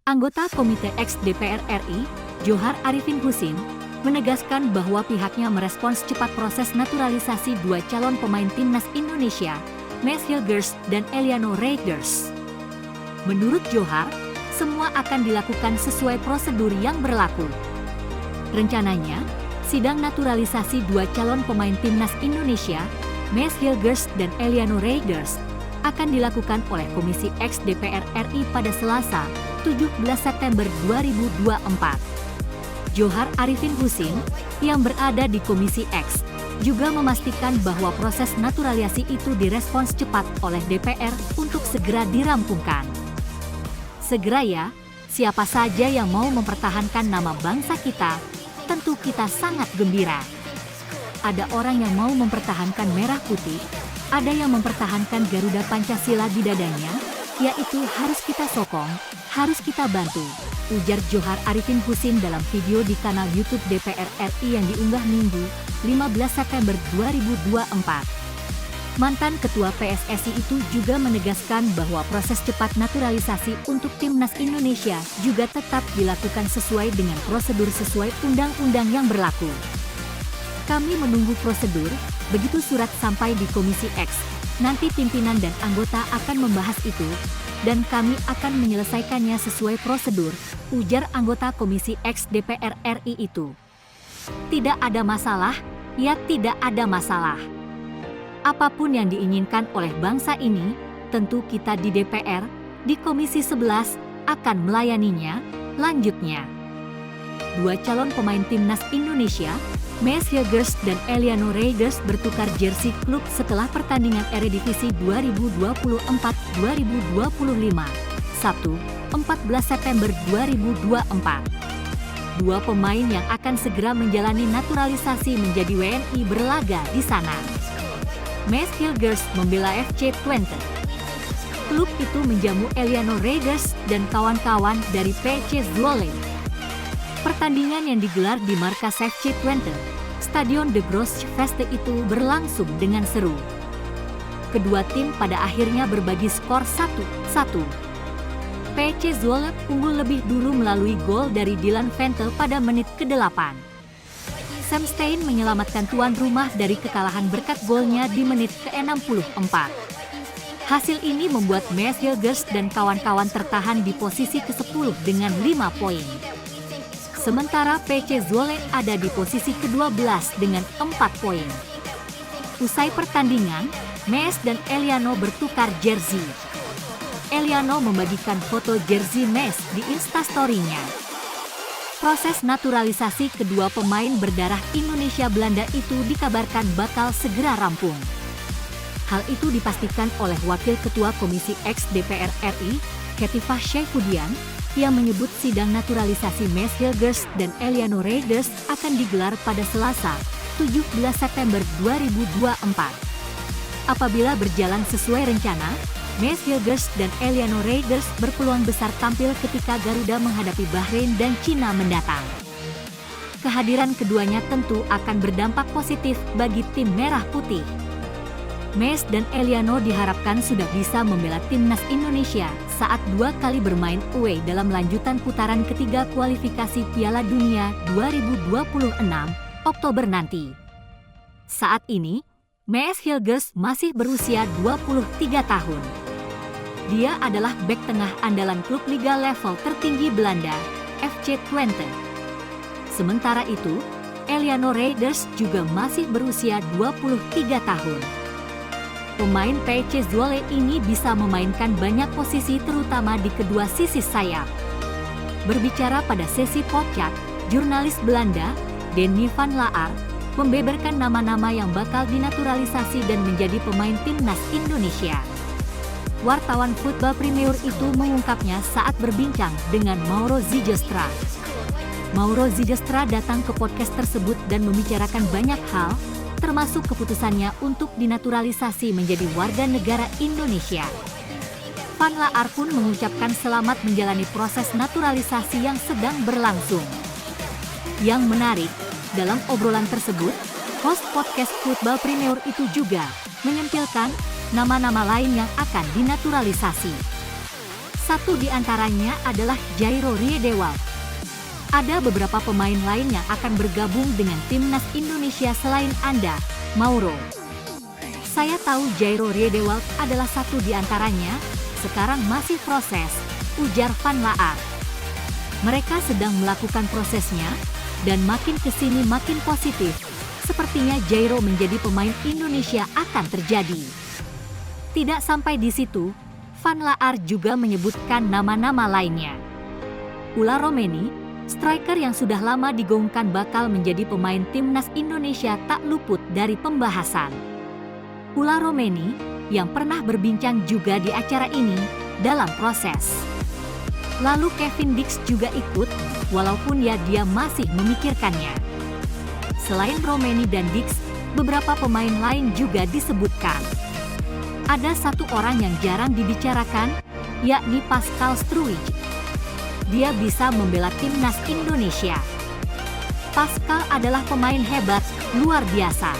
Anggota Komite X DPR RI, Johar Arifin Husin, menegaskan bahwa pihaknya merespons cepat proses naturalisasi dua calon pemain timnas Indonesia, Maes Hilgers dan Eliano Reigers. Menurut Johar, semua akan dilakukan sesuai prosedur yang berlaku. Rencananya, sidang naturalisasi dua calon pemain timnas Indonesia, Maes Hilgers dan Eliano Reigers, akan dilakukan oleh Komisi X DPR RI pada Selasa, 17 September 2024. Johar Arifin Husin, yang berada di Komisi X, juga memastikan bahwa proses naturalisasi itu direspons cepat oleh DPR untuk segera dirampungkan. Segera ya, siapa saja yang mau mempertahankan nama bangsa kita, tentu kita sangat gembira. Ada orang yang mau mempertahankan merah putih, ada yang mempertahankan Garuda Pancasila di dadanya, yaitu harus kita sokong, harus kita bantu, ujar Johar Arifin Husin dalam video di kanal YouTube DPR RI yang diunggah Minggu, 15 September 2024. Mantan Ketua PSSI itu juga menegaskan bahwa proses cepat naturalisasi untuk timnas Indonesia juga tetap dilakukan sesuai dengan prosedur sesuai undang-undang yang berlaku. Kami menunggu prosedur, begitu surat sampai di Komisi X, nanti pimpinan dan anggota akan membahas itu, dan kami akan menyelesaikannya sesuai prosedur, ujar anggota Komisi X DPR RI itu. Tidak ada masalah, ya tidak ada masalah. Apapun yang diinginkan oleh bangsa ini, tentu kita di DPR, di Komisi 11, akan melayaninya, lanjutnya. Dua calon pemain timnas Indonesia, Maes Hilgers dan Eliano Reigers bertukar jersey klub setelah pertandingan Eredivisie 2024-2025, Sabtu, 14 September 2024. Dua pemain yang akan segera menjalani naturalisasi menjadi WNI berlaga di sana. Maes Hilgers membela FC Twente. Klub itu menjamu Eliano Reigers dan kawan-kawan dari PC Zwolle. Pertandingan yang digelar di markas FC Twente, Stadion De Grootste itu berlangsung dengan seru. Kedua tim pada akhirnya berbagi skor 1-1. PC Zwolle unggul lebih dulu melalui gol dari Dylan Vente pada menit ke-8. Sam Stein menyelamatkan tuan rumah dari kekalahan berkat golnya di menit ke-64. Hasil ini membuat Maes Hilgers dan kawan-kawan tertahan di posisi ke-10 dengan 5 poin. Sementara PC Zwolle ada di posisi ke-12 dengan 4 poin. Usai pertandingan, Maes dan Eliano bertukar jersey. Eliano membagikan foto jersey Maes di Instastory-nya. Proses naturalisasi kedua pemain berdarah Indonesia-Belanda itu dikabarkan bakal segera rampung. Hal itu dipastikan oleh Wakil Ketua Komisi X DPR RI, Khetifah Saifuddin, yang menyebut sidang naturalisasi Maes Hilgers dan Eliano Reigers akan digelar pada Selasa, 17 September 2024. Apabila berjalan sesuai rencana, Maes Hilgers dan Eliano Reigers berpeluang besar tampil ketika Garuda menghadapi Bahrain dan Cina mendatang. Kehadiran keduanya tentu akan berdampak positif bagi tim Merah Putih. Maes dan Eliano diharapkan sudah bisa membela timnas Indonesia saat 2 kali bermain away dalam lanjutan putaran ketiga kualifikasi Piala Dunia 2026, Oktober nanti. Saat ini, Maes Hilgers masih berusia 23 tahun. Dia adalah bek tengah andalan klub liga level tertinggi Belanda, FC Twente. Sementara itu, Eliano Reigers juga masih berusia 23 tahun. Pemain PC Zwolle ini bisa memainkan banyak posisi terutama di kedua sisi sayap. Berbicara pada sesi podcast, jurnalis Belanda, Denny van Laar, membeberkan nama-nama yang bakal dinaturalisasi dan menjadi pemain timnas Indonesia. Wartawan Voetbal Premier itu mengungkapnya saat berbincang dengan Mauro Zijlstra. Mauro Zijlstra datang ke podcast tersebut dan membicarakan banyak hal, termasuk keputusannya untuk dinaturalisasi menjadi warga negara Indonesia. Van Laar pun mengucapkan selamat menjalani proses naturalisasi yang sedang berlangsung. Yang menarik, dalam obrolan tersebut, host podcast Voetbal Premier itu juga menyempilkan nama-nama lain yang akan dinaturalisasi. Satu di antaranya adalah Jairo Riedewald. Ada beberapa pemain lain yang akan bergabung dengan timnas Indonesia selain Anda, Mauro. Saya tahu Jairo Riedewald adalah satu di antaranya, sekarang masih proses, ujar Van Laar. Mereka sedang melakukan prosesnya, dan makin kesini makin positif. Sepertinya Jairo menjadi pemain Indonesia akan terjadi. Tidak sampai di situ, Van Laar juga menyebutkan nama-nama lainnya. Ula Romeni, striker yang sudah lama digaungkan bakal menjadi pemain timnas Indonesia tak luput dari pembahasan. Ula Romeni, yang pernah berbincang juga di acara ini, dalam proses. Lalu Kevin Dix juga ikut, walaupun dia masih memikirkannya. Selain Romeni dan Dix, beberapa pemain lain juga disebutkan. Ada satu orang yang jarang dibicarakan, yakni Pascal Struijk. Dia bisa membela timnas Indonesia. Pascal adalah pemain hebat, luar biasa.